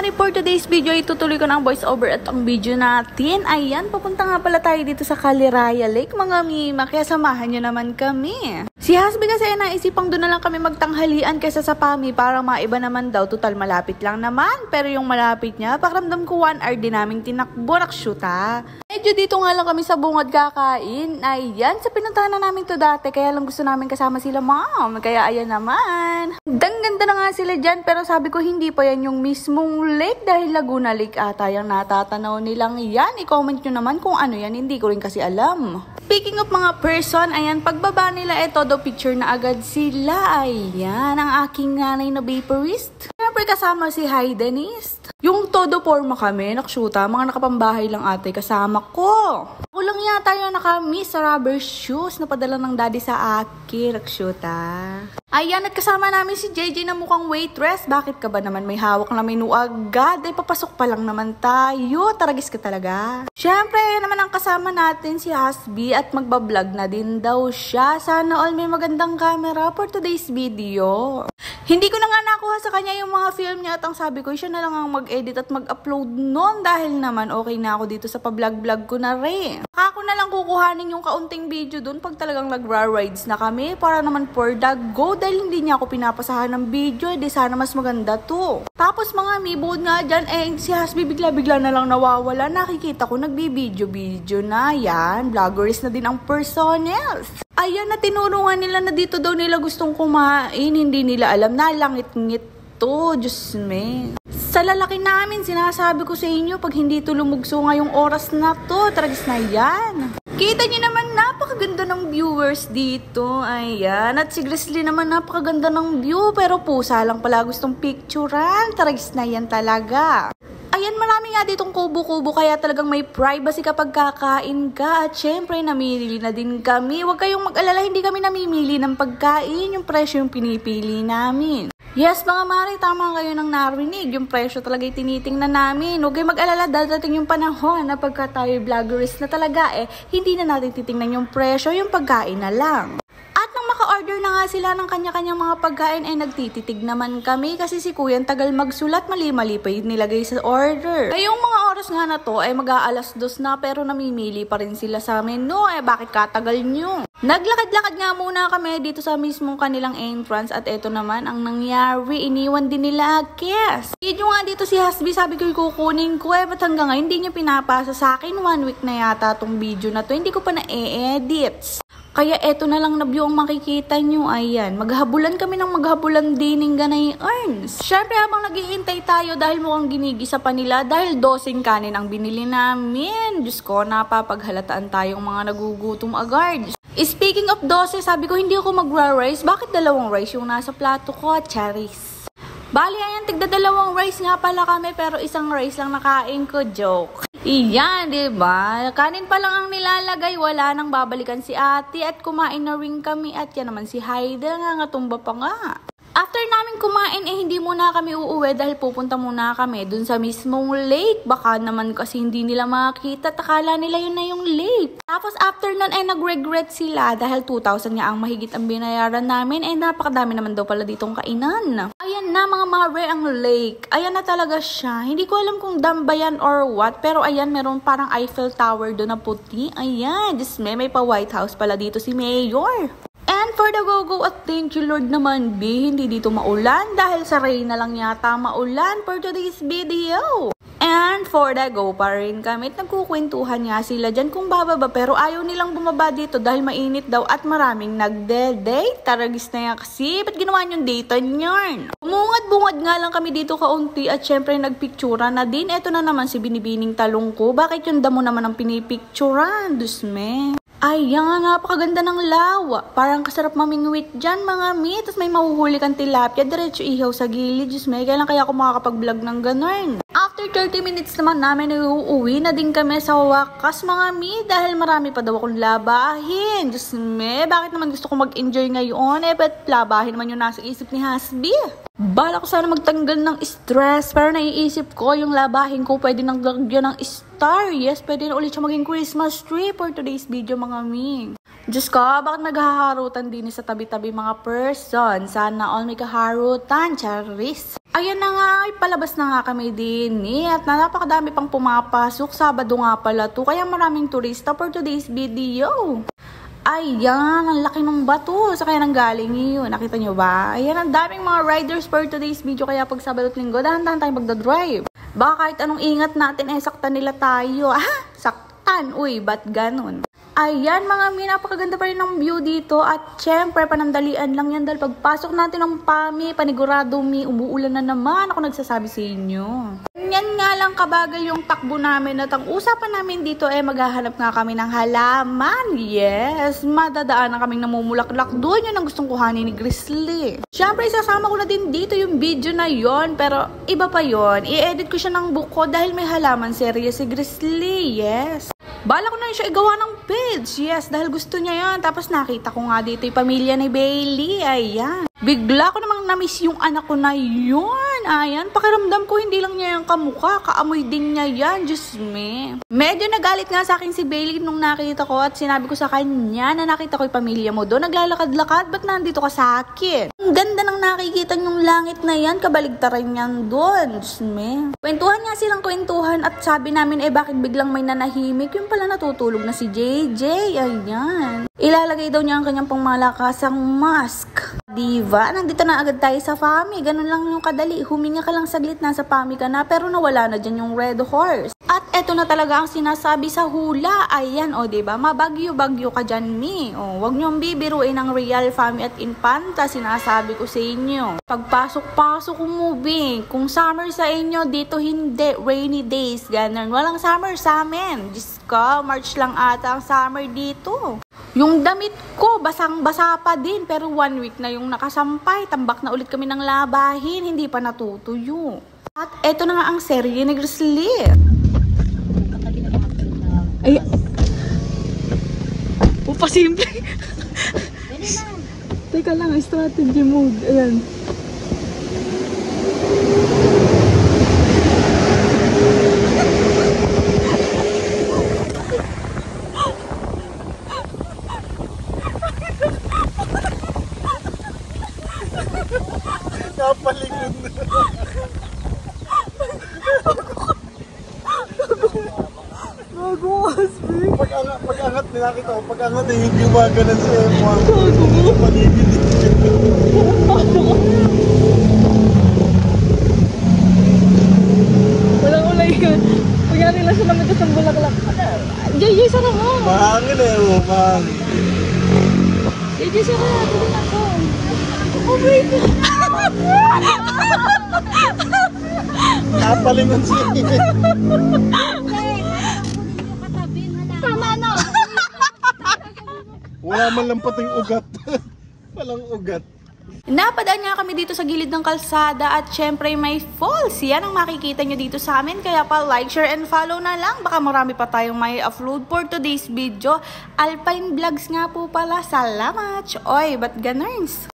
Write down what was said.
mare, for today's video, itutuloy ko ng voice over at ang video natin. Ayan, papunta nga pala tayo dito sa Caliraya Lake, mga mima, kaya samahan nyo naman kami. Si Hasbi kasi naisipang doon na lang kami magtanghalian kaysa sa Pami para maiba naman daw, total malapit lang naman. Pero yung malapit niya, pakiramdam ko 1 hour din namin tinakbo, nakshuta. Medyo dito nga lang kami sa bungad kakain. Ayan, sa pinuntahan na namin to dati, kaya lang gusto namin kasama sila mom. Kaya ayan naman. Ganda na nga sila dyan, pero sabi ko hindi pa yan yung mismong lake dahil Laguna Lake ata yung natatanaw nilang yan. I-comment nyo naman kung ano yan, hindi ko rin kasi alam. Speaking of mga person, ayan, pagbaba nila todo picture na agad sila. Ayan, ang aking nanay na vaporist. Siyempre kasama si Haydenist. Yung todo forma kami, nakshuta, mga nakapambahay lang ate kasama ko. Ako lang yata yung naka-miss sa rubber shoes na padala ng daddy sa akin, nakshuta. Ayan, at kasama namin si JJ na mukhang waitress. Bakit ka ba naman may hawak na menu agad? Ay, papasok pa lang naman tayo. Taragis ka talaga. Siyempre, ayan naman ang kasama natin si Hasbi at magbablog na din daw siya. Sana all may magandang camera for today's video. Hindi ko na nga nakuha sa kanya yung mga film niya at ang sabi ko, siya na lang ang mag-edit at mag-upload nun dahil naman okay na ako dito sa pa-vlog-vlog ko na rin. Ako na lang kukuhanin yung kaunting video dun pag talagang nagra-rides na kami para naman for the go dahil hindi niya ako pinapasahan ng video, di sana mas maganda to. Tapos mga mibod nga dyan, si Hasbi bigla-bigla na lang nawawala. Nakikita ko nagbibideo-video na yan. Vloggers na din ang personnel. Ayan, na tinurungan nila na dito daw nila gustong kumain. Hindi nila alam na langit-ngit to. Diyos me. Sa lalaki namin, sinasabi ko sa inyo, pag hindi to lumugso ngayong oras na to, tragis na yan. Kita niyo naman, napakaganda ng viewers dito. Ayan. At si Grizzly naman, napakaganda ng view. Pero pusa lang pala gustong picturean. Tragis na yan talaga. Ayan, marami nga ditong kubo-kubo kaya talagang may privacy kapag kakain ka. At syempre, namimili na din kami. Huwag kayong mag-alala, hindi kami namimili ng pagkain. Yung presyo yung pinipili namin. Yes, mga mare, tama kayo nang narinig. Yung presyo talaga yung tinitingnan namin. Huwag kayong mag-alala, dadating yung panahon na pagka tayo vloggerist na talaga hindi na natin titingnan yung presyo, yung pagkain na lang. At nang maka-order na nga sila ng kanya-kanyang mga pagkain nagtititig naman kami kasi si Kuya tagal magsulat, mali-mali pa yung nilagay sa order. Ngayong mga oras nga na to mag-aalas 2 na pero namimili pa rin sila sa menu. Bakit katagal nyo? Naglakad-lakad nga muna kami dito sa mismong kanilang entrance at eto naman ang nangyari. Iniwan din nila Kes. Video nga dito si Hasbi, sabi ko kukunin ko ba't hanggang ngayon hindi niya pinapasa sa akin. 1 week na yata tong video na to. Hindi ko pa na-edit. Kaya eto na lang na view ang makikita nyo. Ayan, maghabulan kami ng maghabulan dining ganay earns. Syempre habang naghihintay tayo dahil mukhang ginigisa pa nila dahil 12 kanin ang binili namin. Diyos ko, napapaghalataan tayong mga nagugutom agad. Speaking of 12, sabi ko hindi ako magra-rice. Bakit 2 rice yung nasa plato ko? Charis. Bali, ayan, tigda 2 rice nga pala kami pero 1 rice lang nakain ko. Joke. Iyan, diba? Kanin pa lang ang nilalagay, wala nang babalikan si ate at kumain na rin kami at yan naman si Haida nga tumba pa nga. After namin kumain, hindi muna kami uuwi dahil pupunta muna kami dun sa mismong lake. Baka naman kasi hindi nila makita, takala nila yun na yung lake. Tapos after nun nag-regret sila dahil 2,000 nga ang mahigit ang binayaran namin. Napakadami naman daw pala ditong kainan. Ayan na mga mare ang lake. Ayan na talaga siya. Hindi ko alam kung dam ba yan or what. Pero ayan, meron parang Eiffel Tower doon na puti. Ayan, just may pa White House pala dito si Mayor. And for the go-go at thank you Lord naman, hindi dito maulan dahil sa rain na lang yata maulan for today's video. And for the go pa rin kami at nagkukwentuhan nga sila dyan kung bababa pero ayaw nilang bumaba dito dahil mainit daw at maraming nagde-date. Taragis na yan kasi, ba't ginawa niyong date nyon? Bungad-bungad nga lang kami dito kaunti at syempre nagpictura na din. Eto na naman si Binibining talong ko. Bakit yung damo naman ang pinipicturan? Dusme. Ayan, napakaganda ng lawa. Parang kasarap mamingwit dyan mga mi. Tapos may mahuhuli kang tilapia. Diretso ihaw sa gilid. Diyos me, kailan kaya ako makakapag-vlog ng ganun? After 30 minutes naman namin uuwi na din kami sa wakas mga mi. Dahil marami pa daw akong labahin. Diyos me, bakit naman gusto ko mag-enjoy ngayon? Ba't labahin naman yung nasa isip ni Hasbi? Bala ko sana magtanggal ng stress. Pero naiisip ko yung labahin ko pwede nang lagyan ng star. Yes, pwede na ulit siya maging Christmas tree for today's video mga mi. Diyos ko, bakit naghaharutan din sa tabi-tabi mga person? Sana all may kaharutan, charis. Ayan na nga, palabas na nga kami din at napakadami pang pumapasok. Sabado nga pala to, kaya maraming turista for today's video. Ayan, ang laki ng bato. Sa kaya nang galing yun. Nakita nyo ba? Ayan, ang daming mga riders for today's video. Kaya pag Sabado at Linggo, dahan-dahan tayo magdadrive. Baka kahit anong ingat natin, saktan nila tayo. Saktan. Uy, ba't ganun? Ayan mga mi, napakaganda pa rin ng view dito at syempre panandalian lang yan dahil pagpasok natin ng PAMI, panigurado mi, umuulan na naman, ako nagsasabi sa inyo. Yan nga lang kabagal yung takbo namin at ang usapan namin dito maghahanap nga kami ng halaman. Yes, madadaan na kaming namumulaklak doon, yun ang gustong kuhanin ni Grizzly. Syempre isasama ko na din dito yung video na yon, pero iba pa yon, i-edit ko siya ng buko dahil may halaman serye si Grizzly. Yes. Bala ko na siya igawa ng page. Yes, dahil gusto niya yan. Tapos nakita ko nga dito yung pamilya ni Bailey. Ayan. Bigla ko namang na-miss yung anak ko na yun. Ayan, pakiramdam ko hindi lang niya yung kamukha. Kaamoy din niya yan. Diyos me. Medyo nagalit nga sa akin si Bailey nung nakita ko at sinabi ko sa kanya na nakita ko yung pamilya mo doon. Naglalakad-lakad. Ba't nandito ka sa akin? Ang ganda ng nakikita yung langit na yan. Kabaligtaran yan doon. Diyos me. Kwentuhan nga silang kwentuhan at sabi namin bakit biglang may nanahimik. Yung pala natutulog na si JJ. Ayan. Ilalagay daw niya ang kanyang pangmalakasang mask. Diva, nandito na agad tayo sa PAMI. Ganun lang yung kadali. Huminga ka lang saglit, nasa PAMI ka na, pero nawala na dyan yung red horse. At eto na talaga ang sinasabi sa hula. Ayan, diba? Mabagyo-bagyo ka dyan, mi. Wag niyong bibiruin ang Real Fami at Infanta, sinasabi ko sa inyo. Pagpasok-pasok umuwi. Kung summer sa inyo, dito hindi. Rainy days, ganun. Walang summer sa amin. Diyos ko, March lang ata ang summer dito. Yung damit ko, basang-basa pa din. Pero 1 week na yung nakasampay. Tambak na ulit kami ng labahin. Hindi pa natutuyo. At eto na nga ang serye ni Grizzly. Ay. Pasimple. Teka lang, strategy mode. Ayan. Kapalikod na. Nagawas, babe. Pag-angat nilakita ko, pag-angat hindi gumagana si Emma. Paligid din siya. Walang ulay ka. Kunyari lang siya naman sa bulaklak. JJ, sarap mo. Mahangin mahangin. JJ, sarap. Tuloy ako. Oh my God. Kapalingon siya. Tama na. Wala man lang pating ugat. Walang ugat. Napadaan nga kami dito sa gilid ng kalsada at syempre may falls. Yan ang makikita nyo dito sa amin. Kaya pa like, share, and follow na lang. Baka marami pa tayong may upload for today's video. Alpine Vlogs nga po pala. Salamat! Oy, ba't ganarns?